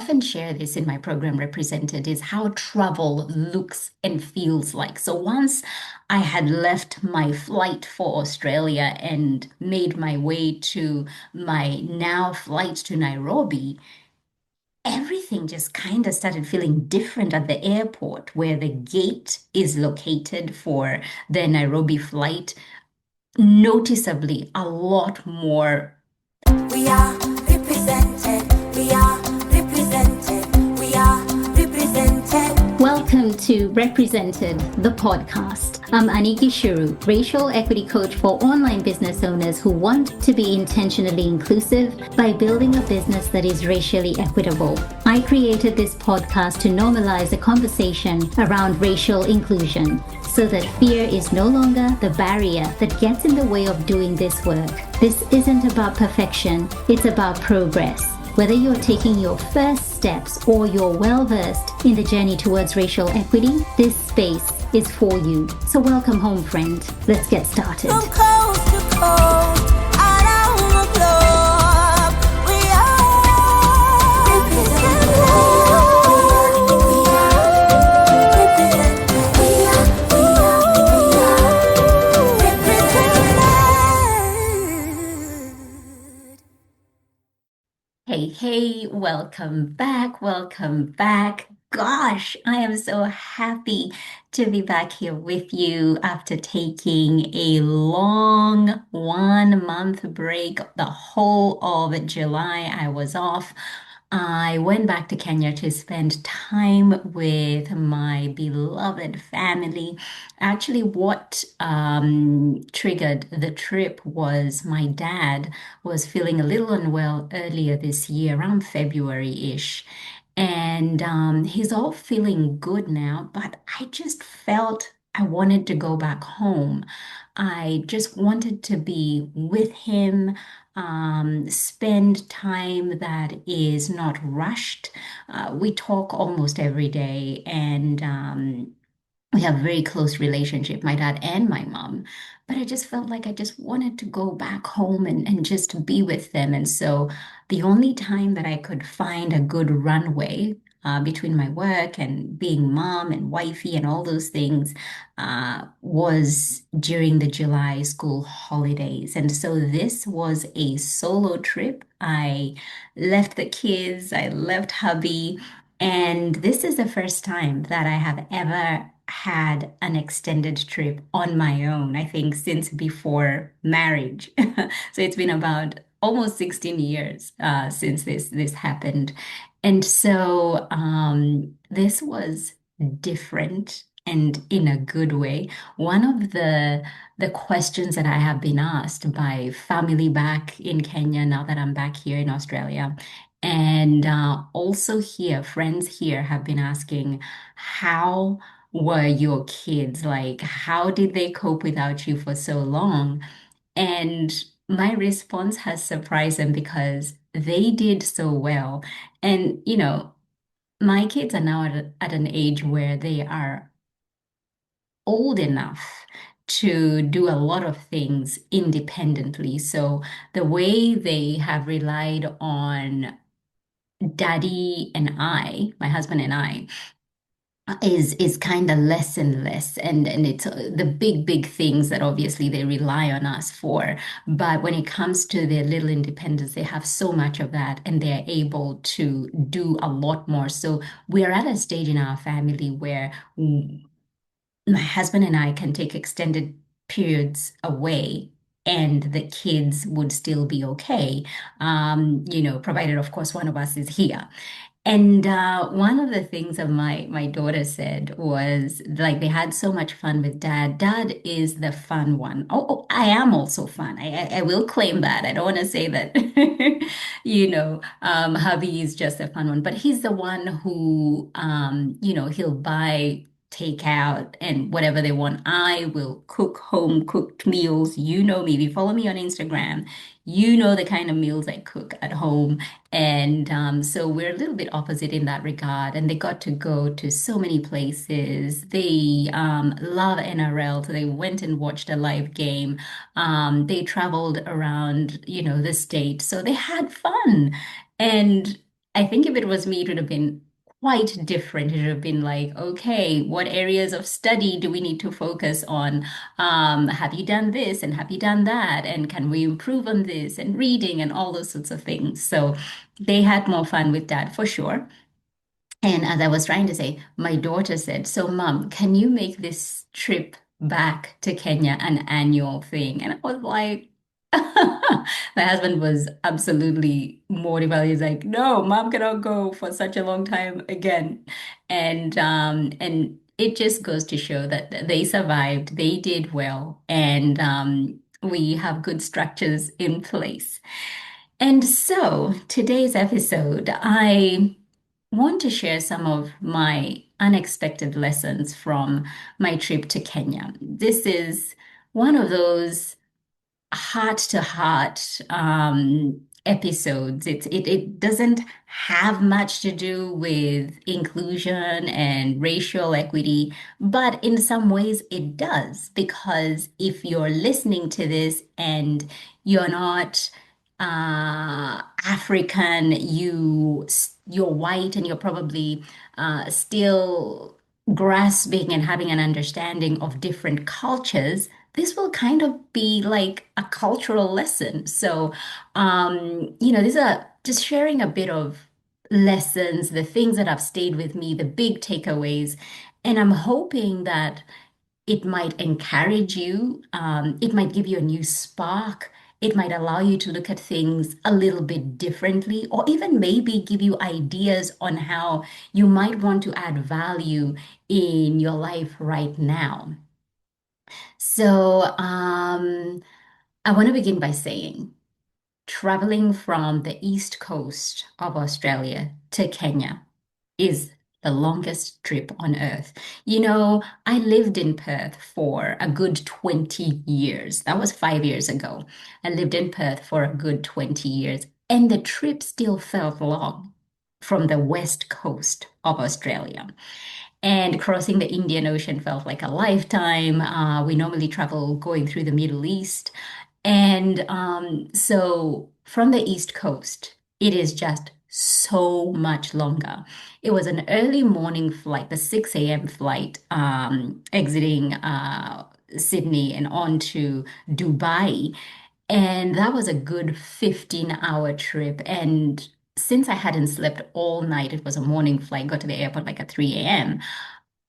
often share this in my program Represented is how travel looks and feels like. So once I had left my flight for Australia and made my way to my now flight to Nairobi, everything just kind of started feeling different at the airport where the gate is located for the Nairobi flight. Noticeably, a lot more. We are represented. We are represented. We are represented. Welcome to Represented, the podcast. I'm Aniki Shuru, racial equity coach for online business owners who want to be intentionally inclusive by building a business that is racially equitable. I created this podcast to normalize a conversation around racial inclusion so that fear is no longer the barrier that gets in the way of doing this work. This isn't about perfection, it's about progress. Whether you're taking your first steps or you're well-versed in the journey towards racial equity, this space is for you. So welcome home, friend. Let's get started. From coast to coast, around the globe, we are represented. Hey, welcome back. Welcome back. Gosh, I am so happy to be back here with you after taking a long 1 month break. The whole of July, I was off. I went back to Kenya to spend time with my beloved family. Actually, what triggered the trip was my dad was feeling a little unwell earlier this year, around February-ish. And he's all feeling good now, but I just felt I wanted to go back home. I just wanted to be with him, spend time that is not rushed. We talk almost every day, and we have a very close relationship, my dad and my mom. But I just felt like I just wanted to go back home and just be with them. And so the only time that I could find a good runway between my work and being mom and wifey and all those things was during the July school holidays. And so this was a solo trip. I left the kids, I left hubby. And this is the first time that I have ever had an extended trip on my own, I think, since before marriage. So it's been about almost 16 years since this happened. And so this was different and in a good way. One of the questions that I have been asked by family back in Kenya, now that I'm back here in Australia, and also here, friends here have been asking, how were your kids? Like, how did they cope without you for so long? And my response has surprised them because they did so well. And, my kids are now at an age where they are old enough to do a lot of things independently. So the way they have relied on daddy and I, my husband and I, is kind of less and less, and it's the big things that obviously they rely on us for. But when it comes to their little independence, they have so much of that, and they're able to do a lot more. So we're at a stage in our family where my husband and I can take extended periods away. And the kids would still be okay, provided, of course, one of us is here. And one of the things that my daughter said was like they had so much fun with dad. Dad is the fun one. I am also fun. I will claim that. I don't want to say that, hubby is just a fun one, but he's the one who, he'll buy takeout and whatever they want. I will cook home cooked meals. You know me. If you follow me on Instagram, you know the kind of meals I cook at home. And so we're a little bit opposite in that regard. And they got to go to so many places. They love NRL, so they went and watched a live game. They traveled around, the state. So they had fun. And I think if it was me, it would have been quite different. It would have been like, okay, what areas of study do we need to focus on? Have you done this and have you done that? And can we improve on this and reading and all those sorts of things? So they had more fun with that for sure. And as I was trying to say, my daughter said, so, Mom, can you make this trip back to Kenya an annual thing? And I was like, my husband was absolutely mortified. He's like, no, Mom cannot go for such a long time again. And it just goes to show that they survived, they did well, and we have good structures in place. And so today's episode, I want to share some of my unexpected lessons from my trip to Kenya. This is one of those heart to heart episodes. It doesn't have much to do with inclusion and racial equity, but in some ways it does, because if you're listening to this and you're not African, you're white and you're probably still grasping and having an understanding of different cultures, this will kind of be like a cultural lesson. So, these are just sharing a bit of lessons, the things that have stayed with me, the big takeaways. And I'm hoping that it might encourage you, it might give you a new spark. It might allow you to look at things a little bit differently, or even maybe give you ideas on how you might want to add value in your life right now. So, I want to begin by saying traveling from the east coast of Australia to Kenya is the longest trip on earth. I lived in Perth for a good 20 years. That was 5 years ago. I lived in Perth for a good 20 years, and the trip still felt long from the west coast of Australia. And crossing the Indian Ocean felt like a lifetime. We normally travel going through the Middle East. And so from the East Coast, it is just so much longer. It was an early morning flight, the 6 a.m. flight, exiting Sydney and on to Dubai. And that was a good 15-hour trip. And since I hadn't slept all night, it was a morning flight, got to the airport like at 3 a.m.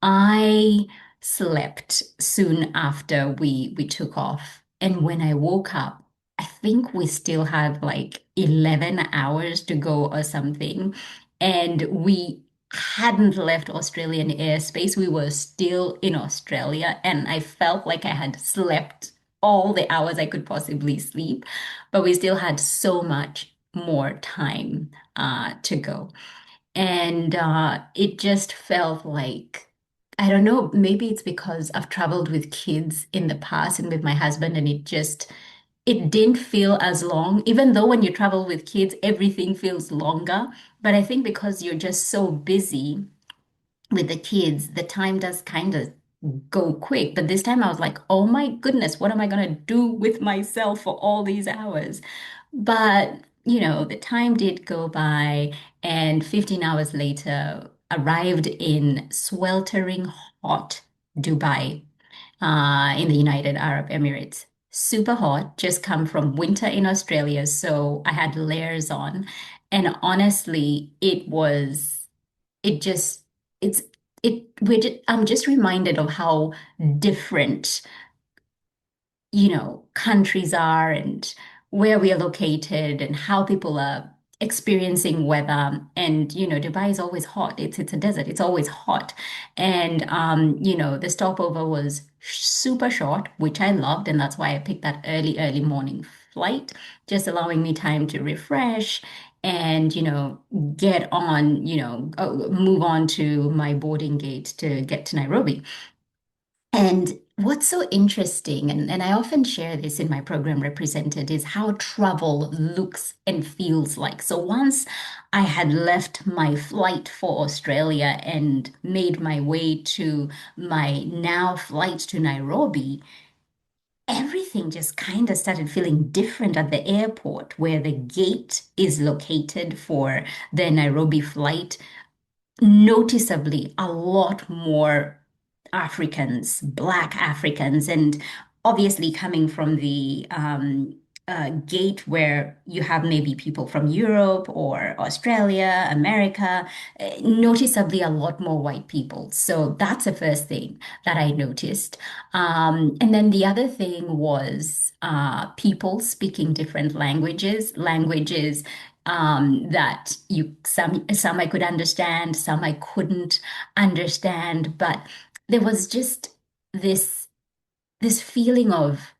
I slept soon after we took off. And when I woke up, I think we still had like 11 hours to go or something. And we hadn't left Australian airspace. We were still in Australia. And I felt like I had slept all the hours I could possibly sleep, but we still had so much more time to go. And it just felt like, I don't know, maybe it's because I've traveled with kids in the past and with my husband, and it didn't feel as long, even though when you travel with kids, everything feels longer. But I think because you're just so busy with the kids, the time does kind of go quick. But this time I was like, oh my goodness, what am I going to do with myself for all these hours? But, the time did go by, and 15 hours later, arrived in sweltering hot Dubai, in the United Arab Emirates. Super hot, just come from winter in Australia, so I had layers on. And honestly, it just, it's, I'm just reminded of how different countries are and where we are located and how people are experiencing weather. And, Dubai is always hot. It's a desert. It's always hot. And, the stopover was super short, which I loved. And that's why I picked that early morning flight, just allowing me time to refresh and, get on, move on to my boarding gate to get to Nairobi. And what's so interesting, and I often share this in my program Represented, is how travel looks and feels like. So once I had left my flight for Australia and made my way to my now flight to Nairobi, everything just kind of started feeling different at the airport where the gate is located for the Nairobi flight. Noticeably a lot more Africans, Black Africans, and obviously coming from the gate where you have maybe people from Europe or Australia, America, noticeably a lot more white people. So that's the first thing that I noticed. And then the other thing was people speaking different languages that you some I could understand, some I couldn't understand, but there was just this this feeling of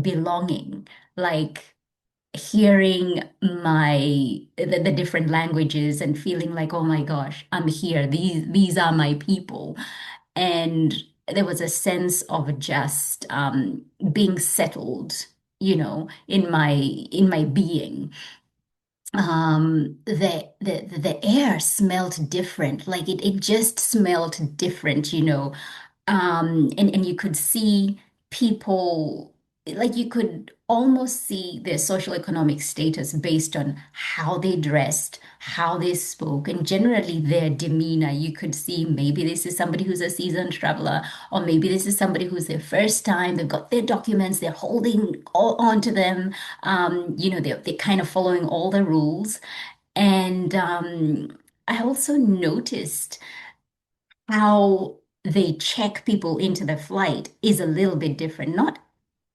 belonging, like hearing the different languages and feeling like, oh my gosh, I'm here. These are my people. And there was a sense of just being settled, in my being. The air smelled different, like it just smelled different, and you could see people, like you could almost see their social economic status based on how they dressed, how they spoke, and generally their demeanor. You could see maybe this is somebody who's a seasoned traveler, or maybe this is somebody who's their first time. They've got their documents, they're holding all onto them. They're kind of following all the rules. And I also noticed how they check people into the flight is a little bit different. Not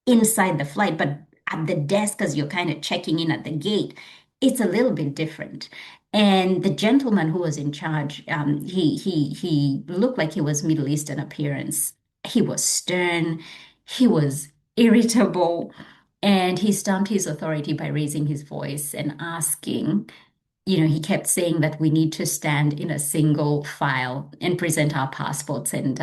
inside the flight, but at the desk as you're kind of checking in at the gate, it's a little bit different. And the gentleman who was in charge, he looked like he was Middle Eastern appearance. He was stern, he was irritable, and he stamped his authority by raising his voice and asking, he kept saying that we need to stand in a single file and present our passports and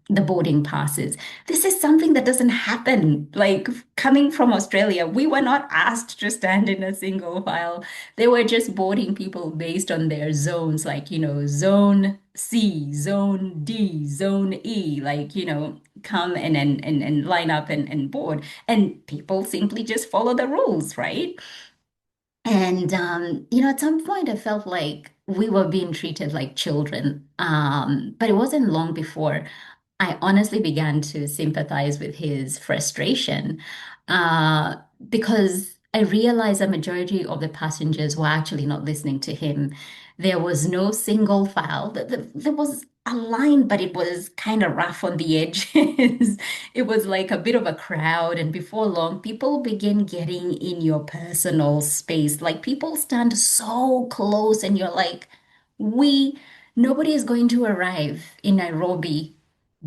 the boarding passes. This is something that doesn't happen. Like coming from Australia, we were not asked to stand in a single file. They were just boarding people based on their zones, like, zone C, zone D, zone E, like, come and line up and board. And people simply just follow the rules, right? And at some point I felt like we were being treated like children. But it wasn't long before I honestly began to sympathize with his frustration, uh, because I realized a majority of the passengers were actually not listening to him. There was no single file. There was a line, but it was kind of rough on the edges. It was like a bit of a crowd, and before long, people begin getting in your personal space. Like people stand so close, and you're like, we, nobody is going to arrive in Nairobi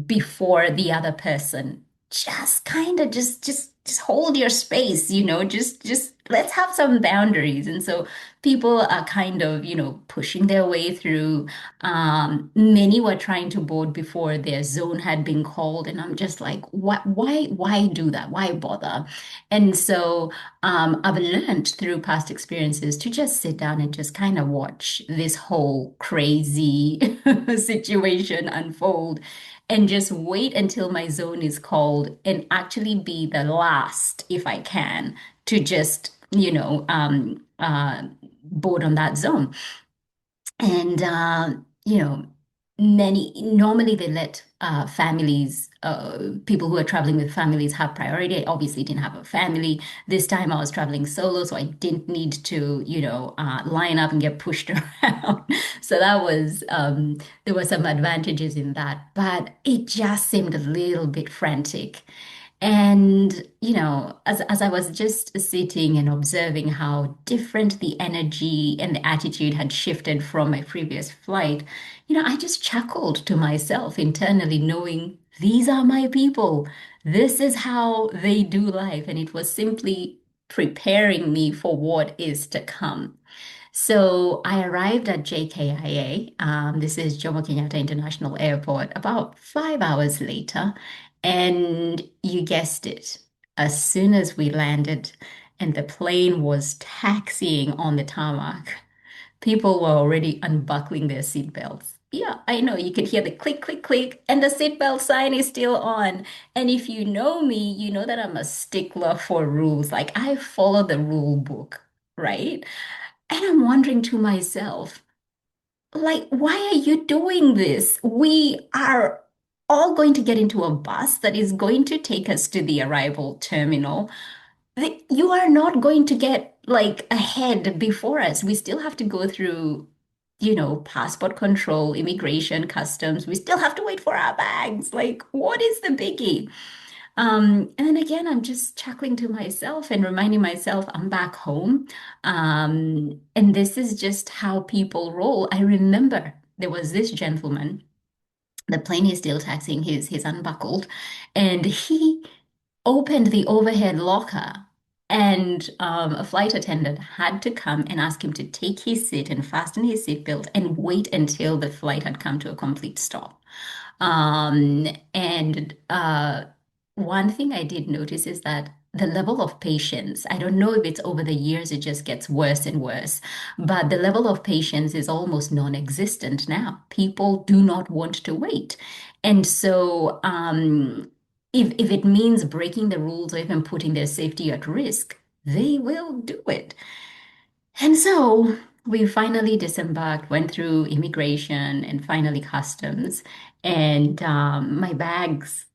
before the other person. Just kind of just hold your space, just let's have some boundaries. And so people are kind of, pushing their way through. Many were trying to board before their zone had been called. And I'm just like, what, why do that? Why bother? And so I've learned through past experiences to just sit down and just kind of watch this whole crazy situation unfold and just wait until my zone is called and actually be the last, if I can, to just, board on that zone. And, many normally they let families, people who are traveling with families have priority. I obviously didn't have a family. This time I was traveling solo, so I didn't need to, line up and get pushed around. So that was, there were some advantages in that, but it just seemed a little bit frantic. And, as I was just sitting and observing how different the energy and the attitude had shifted from my previous flight, I just chuckled to myself internally, knowing these are my people. This is how they do life. And it was simply preparing me for what is to come. So I arrived at JKIA. This is Jomo Kenyatta International Airport about 5 hours later. And you guessed it, as soon as we landed and the plane was taxiing on the tarmac, people were already unbuckling their seatbelts. Yeah, I know. You could hear the click, click, click, and the seatbelt sign is still on. And if you know me, you know that I'm a stickler for rules. Like I follow the rule book, right? And I'm wondering to myself, like, why are you doing this? We are all going to get into a bus that is going to take us to the arrival terminal. You are not going to get like ahead before us. We still have to go through, passport control, immigration, customs. We still have to wait for our bags. Like, what is the biggie? And then again, I'm just chuckling to myself and reminding myself I'm back home. And this is just how people roll. I remember there was this gentleman, the plane is still taxiing, he's unbuckled, and he opened the overhead locker, and a flight attendant had to come and ask him to take his seat and fasten his seatbelt and wait until the flight had come to a complete stop. And one thing I did notice is that the level of patience, I don't know if it's over the years, it just gets worse and worse, but the level of patience is almost non-existent now. People do not want to wait. And so, if it means breaking the rules or even putting their safety at risk, they will do it. And so we finally disembarked, went through immigration and finally customs. And my bags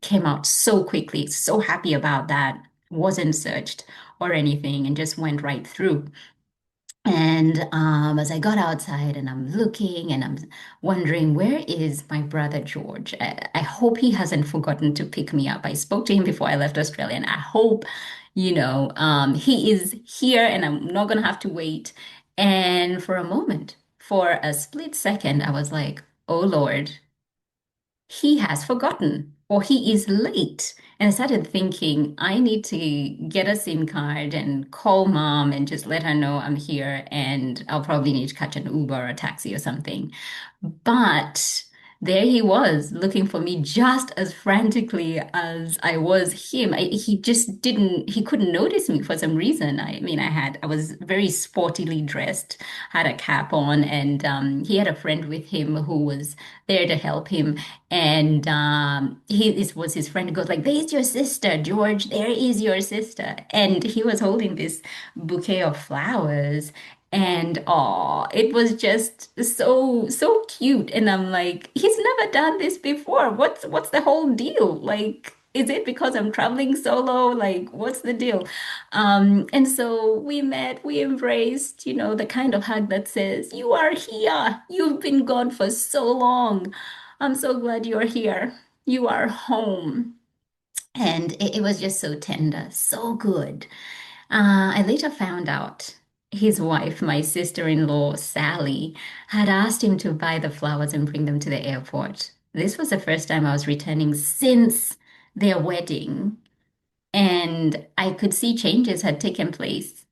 came out so quickly, so happy about that. Wasn't searched or anything and just went right through. And as I got outside and I'm looking and I'm wondering, where is my brother George? I hope he hasn't forgotten to pick me up. I spoke to him before I left Australia, and I hope, he is here and I'm not going to have to wait. And for a moment, for a split second, I was like, oh Lord, he has forgotten or he is late. And I started thinking, I need to get a SIM card and call mom and just let her know I'm here and I'll probably need to catch an Uber or a taxi or something. But there he was looking for me just as frantically as I was him. He just he couldn't notice me for some reason. I mean, I was very sportily dressed, had a cap on, and he had a friend with him who was there to help him. And this was his friend who goes like, "There's your sister, George. There is your sister." And he was holding this bouquet of flowers. And oh, it was just so cute. And I'm like, he's never done this before. What's the whole deal? Like, is it because I'm traveling solo? Like, what's the deal? And so we met, we embraced, the kind of hug that says, "You are here. You've been gone for so long. I'm so glad you're here. You are home." And it was just so tender, so good. I later found out his wife, my sister-in-law, Sally, had asked him to buy the flowers and bring them to the airport. This was the first time I was returning since their wedding, and I could see changes had taken place.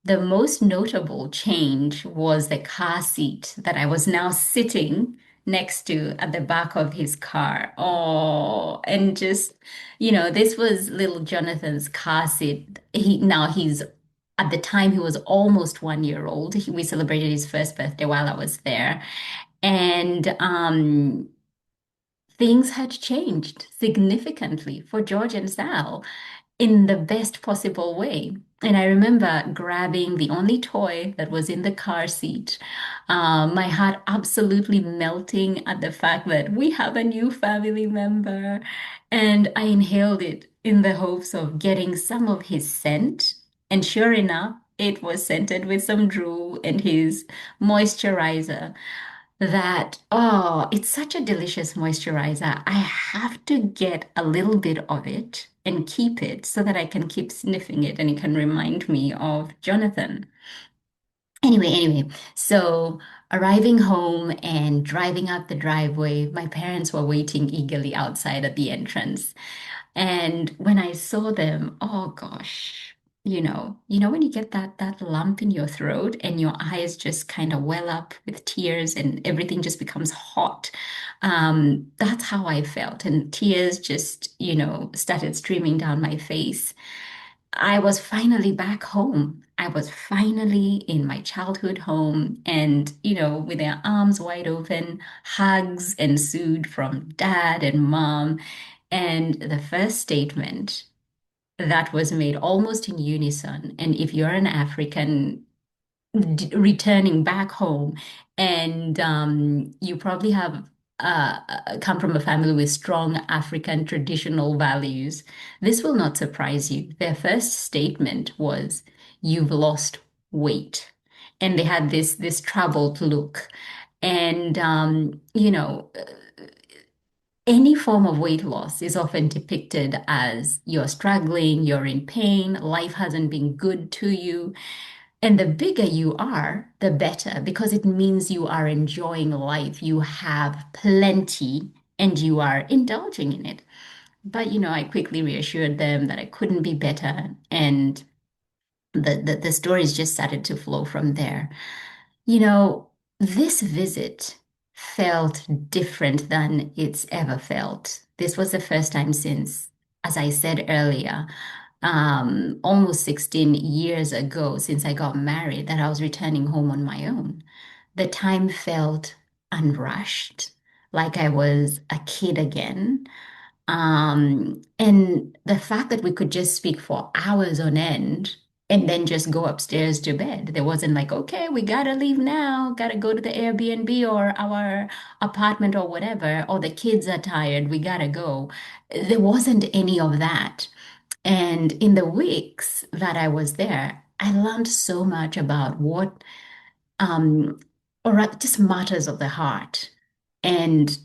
The most notable change was the car seat that I was now sitting next to at the back of his car. Oh, and just, this was little Jonathan's car seat. He's at the time he was almost 1 year old. We celebrated his first birthday while I was there. And things had changed significantly for George and Sal in the best possible way. And I remember grabbing the only toy that was in the car seat, my heart absolutely melting at the fact that we have a new family member. And I inhaled it in the hopes of getting some of his scent. And sure enough, it was scented with some drool and his moisturizer that, oh, it's such a delicious moisturizer. I have to get a little bit of it and keep it so that I can keep sniffing it and it can remind me of Jonathan. Anyway, so arriving home and driving up the driveway, my parents were waiting eagerly outside at the entrance. And when I saw them, oh gosh, when you get that lump in your throat and your eyes just kind of well up with tears and everything just becomes hot. That's how I felt. And tears just, started streaming down my face. I was finally back home. I was finally in my childhood home, and, with their arms wide open, hugs ensued from dad and mom. And the first statement that was made almost in unison, and if you're an African returning back home, and you probably have come from a family with strong African traditional values, this will not surprise you. Their first statement was, "You've lost weight," and they had this troubled look. And any form of weight loss is often depicted as you're struggling, you're in pain, life hasn't been good to you. And the bigger you are, the better, because it means you are enjoying life. You have plenty and you are indulging in it. But, I quickly reassured them that I couldn't be better. And the stories just started to flow from there. You know, this visit felt different than it's ever felt. This was the first time since, as I said earlier, almost 16 years ago, since I got married, that I was returning home on my own. The time felt unrushed, like I was a kid again. And the fact that we could just speak for hours on end and then just go upstairs to bed. There wasn't like, okay, we gotta leave now, gotta go to the Airbnb or our apartment or whatever, or the kids are tired, we gotta go. There wasn't any of that. And in the weeks that I was there, I learned so much about what, um, just matters of the heart. And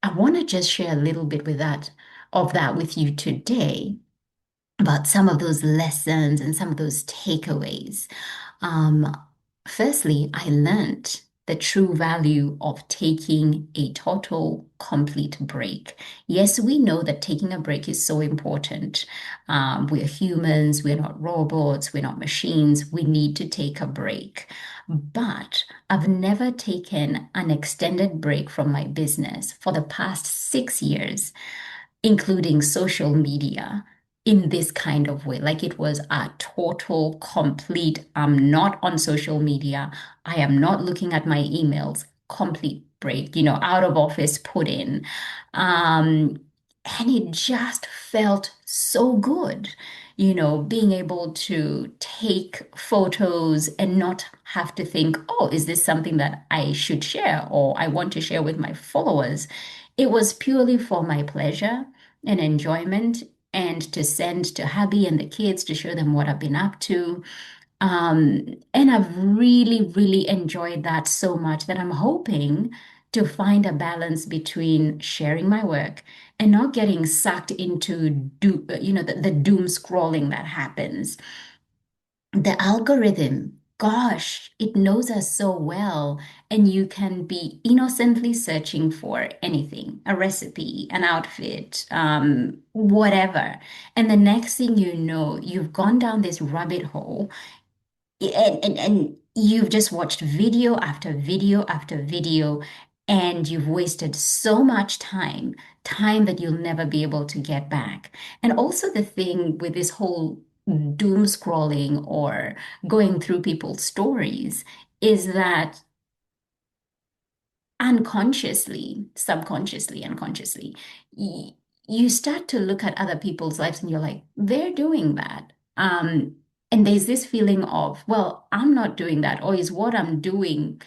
I want to just share a little bit of that with you today about some of those lessons and some of those takeaways. Um, Firstly, I learned the true value of taking a total, complete break. Yes, we know that taking a break is so important. We're humans, we're not robots, we're not machines. We need to take a break. But I've never taken an extended break from my business for the past 6 years, including social media, in this kind of way. Like it was a total, complete, I'm not on social media. I am not looking at my emails, complete break, out of office put in. Um, and it just felt so good, being able to take photos and not have to think, oh, is this something that I should share or I want to share with my followers? It was purely for my pleasure and enjoyment, and to send to hubby and the kids to show them what I've been up to. And I've really, really enjoyed that so much that I'm hoping to find a balance between sharing my work and not getting sucked into the doom scrolling that happens. The algorithm, gosh, it knows us so well, and you can be innocently searching for anything, a recipe, an outfit, whatever. And the next thing you know, you've gone down this rabbit hole, and you've just watched video after video after video, and you've wasted so much time that you'll never be able to get back. And also the thing with this whole doom scrolling or going through people's stories is that unconsciously, subconsciously, unconsciously, y you start to look at other people's lives and you're like, they're doing that. And there's this feeling of, well, I'm not doing that, or is what I'm doing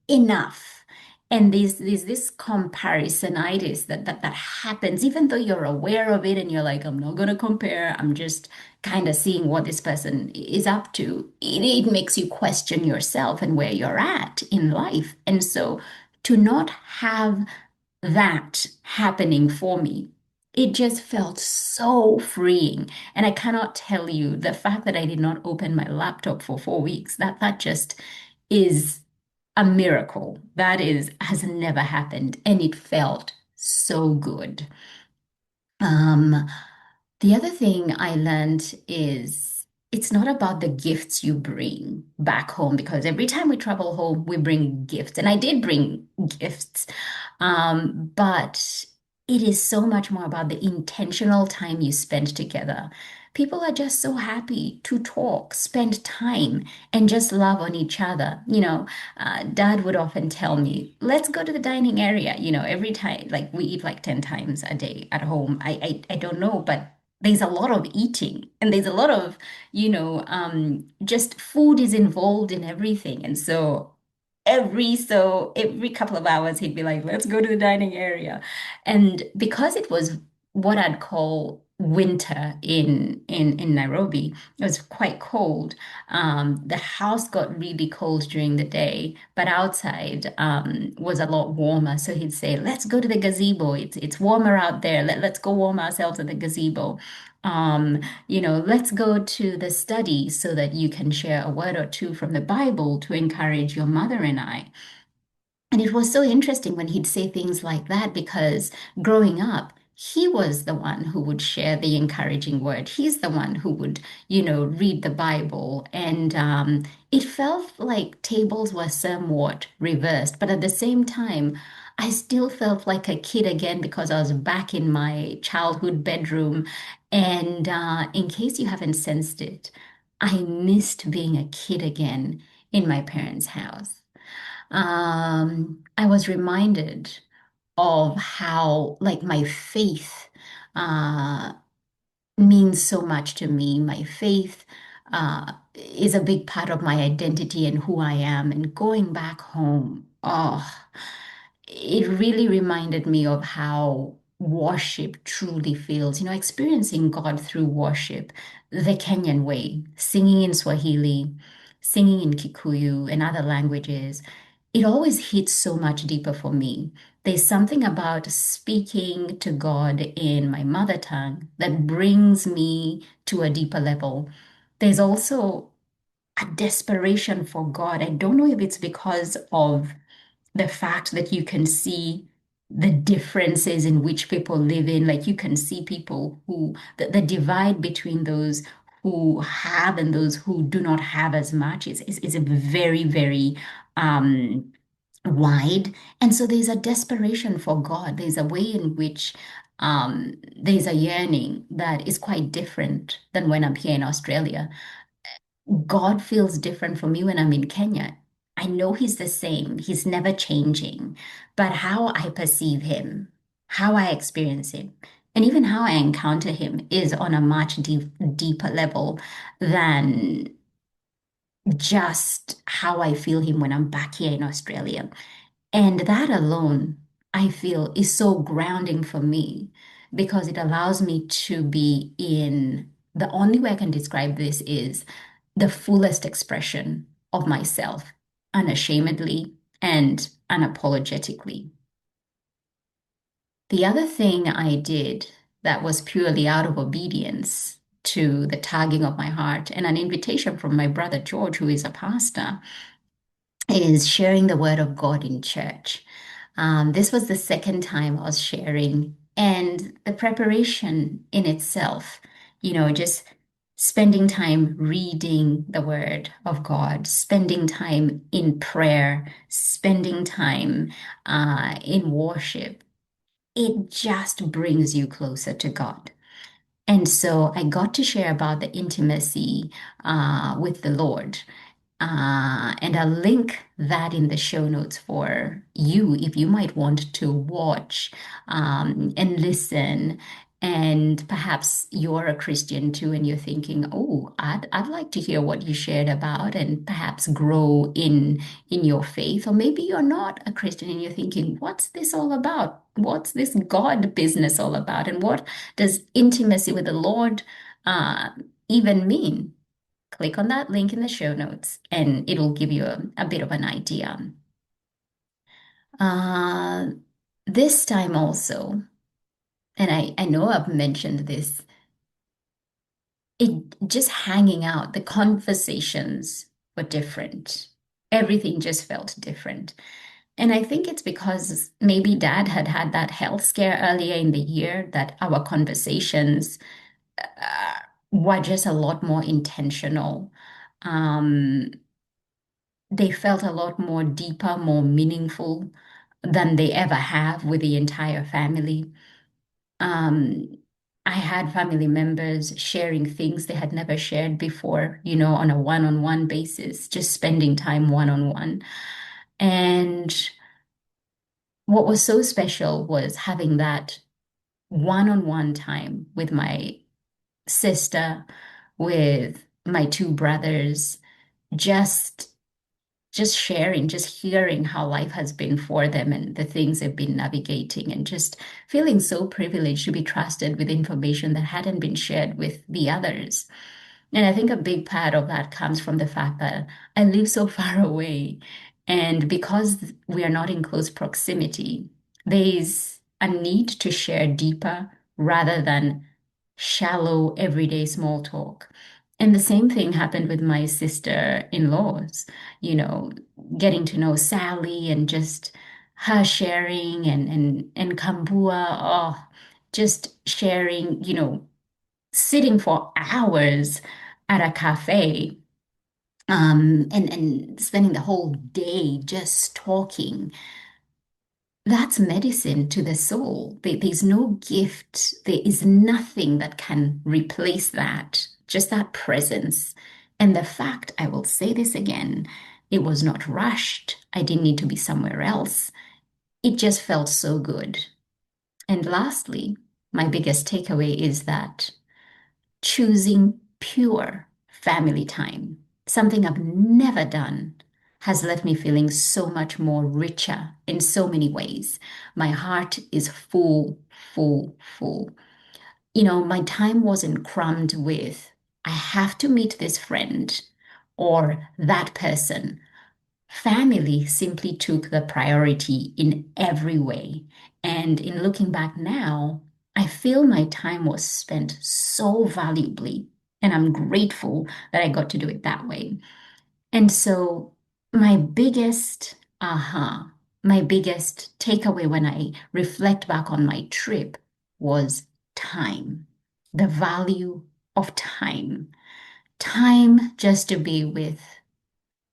enough? And there's this comparisonitis that happens, even though you're aware of it and you're like, I'm not gonna compare, I'm just kind of seeing what this person is up to. It makes you question yourself and where you're at in life. And so to not have that happening for me, it just felt so freeing. And I cannot tell you the fact that I did not open my laptop for 4 weeks, that just is a miracle. That is has never happened. And it felt so good. Um, the other thing I learned is it's not about the gifts you bring back home, because every time we travel home, we bring gifts. And I did bring gifts. But it is so much more about the intentional time you spend together. People are just so happy to talk, spend time, and just love on each other. Dad would often tell me, let's go to the dining area. Every time, like we eat like 10 times a day at home. I don't know, but there's a lot of eating and there's a lot of, just food is involved in everything. And so every couple of hours he'd be like, let's go to the dining area. And because it was what I'd call winter in Nairobi, it was quite cold. The house got really cold during the day, but outside was a lot warmer. So he'd say, "Let's go to the gazebo. It's warmer out there. Let's go warm ourselves at the gazebo. Let's go to the study so that you can share a word or two from the Bible to encourage your mother and I." And it was so interesting when he'd say things like that because growing up, he was the one who would share the encouraging word. He's the one who would, read the Bible. And it felt like tables were somewhat reversed. But at the same time, I still felt like a kid again because I was back in my childhood bedroom. And in case you haven't sensed it, I missed being a kid again in my parents' house. I was reminded of how, like, my faith uh, means so much to me. My faith is a big part of my identity and who I am. And going back home, oh, it really reminded me of how worship truly feels. Experiencing God through worship, the Kenyan way, singing in Swahili, singing in Kikuyu and other languages, it always hits so much deeper for me. There's something about speaking to God in my mother tongue that brings me to a deeper level. There's also a desperation for God. I don't know if it's because of the fact that you can see the differences in which people live in. Like you can see people the divide between those who have and those who do not have as much is a very, very wide. And so there's a desperation for God. There's a way in which there's a yearning that is quite different than when I'm here in Australia. God feels different for me when I'm in Kenya. I know He's the same, He's never changing, but how I perceive Him, how I experience Him, and even how I encounter Him is on a much deeper level than just how I feel Him when I'm back here in Australia. And that alone, I feel, is so grounding for me because it allows me to be in the only way I can describe this is the fullest expression of myself, unashamedly and unapologetically. The other thing I did that was purely out of obedience to the tugging of my heart and an invitation from my brother George, who is a pastor, is sharing the word of God in church. This was the second time I was sharing, and the preparation in itself, just spending time reading the word of God, spending time in prayer, spending time in worship, it just brings you closer to God. And so I got to share about the intimacy with the Lord. And I'll link that in the show notes for you if you might want to watch and listen. And perhaps you're a Christian too, and you're thinking, "Oh, I'd like to hear what you shared about, and perhaps grow in your faith." Or maybe you're not a Christian and you're thinking, "What's this all about? What's this God business all about? And what does intimacy with the Lord uh, even mean?" Click on that link in the show notes and it'll give you a bit of an idea. Uh, this time also, and I know I've mentioned this, it just hanging out, the conversations were different. Everything just felt different. And I think it's because maybe dad had had that health scare earlier in the year that our conversations uh, were just a lot more intentional. Um, they felt a lot more deeper, more meaningful than they ever have with the entire family. Um, I had family members sharing things they had never shared before, you know, on a one-on-one basis, just spending time one-on-one. And what was so special was having that one-on-one time with my sister, with my two brothers, just just sharing, just hearing how life has been for them and the things they've been navigating, and just feeling so privileged to be trusted with information that hadn't been shared with the others. And I think a big part of that comes from the fact that I live so far away. And because we are not in close proximity, there's a need to share deeper rather than shallow, everyday small talk. And the same thing happened with my sister-in-laws, you know, getting to know Sally and just her sharing and Kambua, oh, just sharing, you know, sitting for hours at a cafe, and spending the whole day just talking. That's medicine to the soul. There's no gift. There is nothing that can replace that. Just that presence. And the fact, I will say this again, it was not rushed. I didn't need to be somewhere else. It just felt so good. And lastly, my biggest takeaway is that choosing pure family time, something I've never done, has left me feeling so much more richer in so many ways. My heart is full, full, full. You know, my time wasn't crammed with, I have to meet this friend or that person. Family simply took the priority in every way. And in looking back now, I feel my time was spent so valuably. And I'm grateful that I got to do it that way. And so, my biggest my biggest takeaway when I reflect back on my trip was time, the value of time. Time just to be with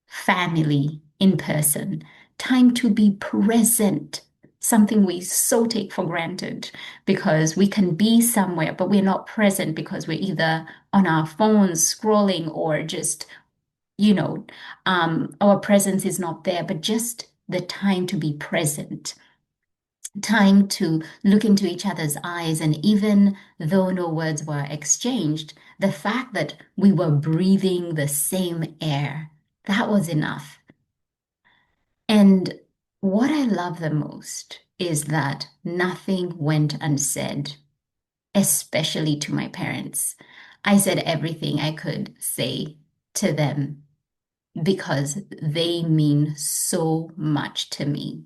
family in person, time to be present, something we so take for granted because we can be somewhere, but we're not present because we're either on our phones scrolling or just, you know, our presence is not there, but just the time to be present. Time to look into each other's eyes, and even though no words were exchanged, the fact that we were breathing the same air, that was enough. And what I love the most is that nothing went unsaid, especially to my parents. I said everything I could say to them because they mean so much to me.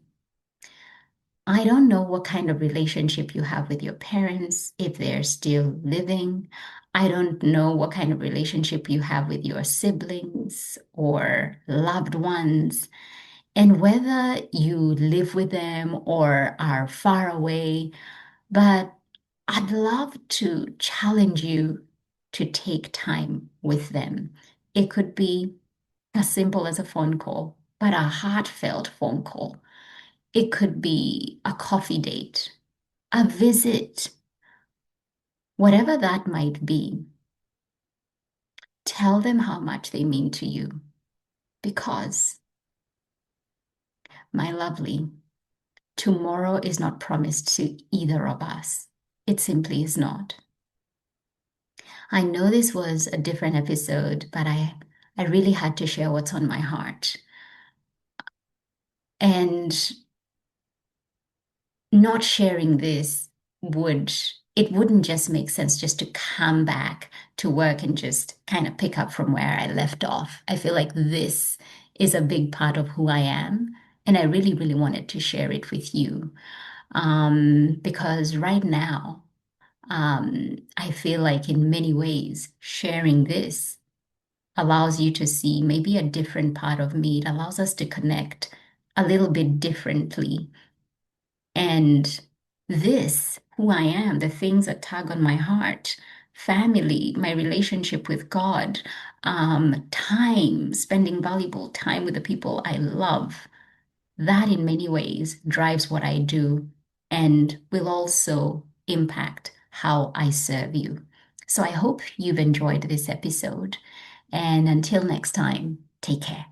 I don't know what kind of relationship you have with your parents, if they're still living. I don't know what kind of relationship you have with your siblings or loved ones. And whether you live with them or are far away, but I'd love to challenge you to take time with them. It could be as simple as a phone call, but a heartfelt phone call. It could be a coffee date, a visit, whatever that might be. Tell them how much they mean to you because, my lovely, tomorrow is not promised to either of us. It simply is not. I know this was a different episode, but I really had to share what's on my heart. And not sharing this would, it wouldn't just make sense just to come back to work and just kind of pick up from where I left off. I feel like this is a big part of who I am. And I really, really wanted to share it with you. Because right now, I feel like in many ways, sharing this allows you to see maybe a different part of me. It allows us to connect a little bit differently. And this, who I am, the things that tug on my heart, family, my relationship with God, time, spending valuable time with the people I love, that in many ways drives what I do and will also impact how I serve you. So I hope you've enjoyed this episode. And until next time, take care.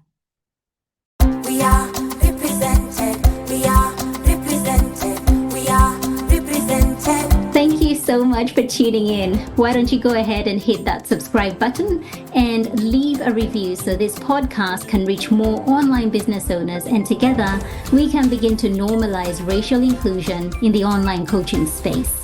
We are represented. We are represented. We are represented. Thank you so much for tuning in. Why don't you go ahead and hit that subscribe button and leave a review so this podcast can reach more online business owners, and together we can begin to normalize racial inclusion in the online coaching space.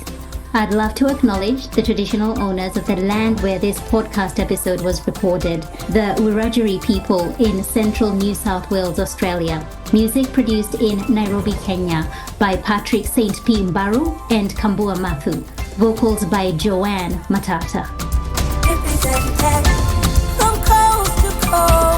I'd love to acknowledge the traditional owners of the land where this podcast episode was recorded, the Wiradjuri people in central New South Wales, Australia. Music produced in Nairobi, Kenya by Patrick St. Pimbaru and Kambua Mathu. Vocals by Joanne Matata. Represented from coast to coast.